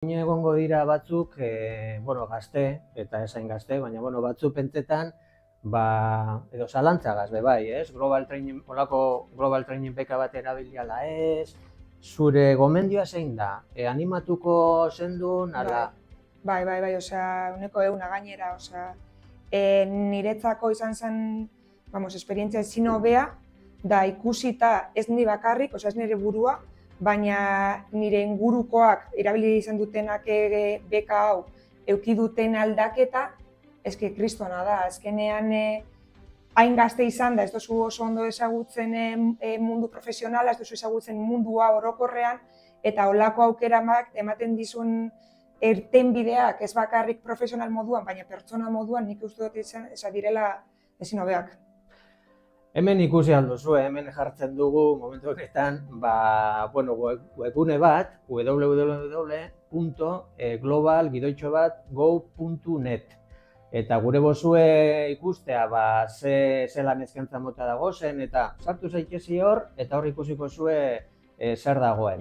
Egongo dira batzuk, gazte, eta esain gazte, baina batzuk pentsetan, edo zalantzagaz be bai, ez? Olako Global Training beka bat erabiliala ez, zure gomendioa zein da? Animatuko zendun, ala? Bai, osea, uneko euna gainera, osea, niretzako izan zen, esperientzia ezin hobea, da ikusita ez ni bakarrik, osea ez nire burua, baina nire ingurukoak erabili izan dutenak beka hau eduki duten aldaketa, eske kristona da, azkenean hain gazte izan da, ez duzu oso ondo ezagutzen mundu profesionala, ez duzu ezagutzen mundua orokorrean, eta holako aukeramak ematen dizun irtenbideak ez bakarrik profesional moduan, baina pertsona moduan nik uste dut izan direla ezin hobeak. Hemen ikusi alduzu, hemen jartzen dugu momentu honetan, webgune bat, www.global-go.net. Eta gure bozue ikustea, zelan eskaintza mota dagozen, eta sartu zaitezi hor, eta hor ikusiko zue zer dagoen.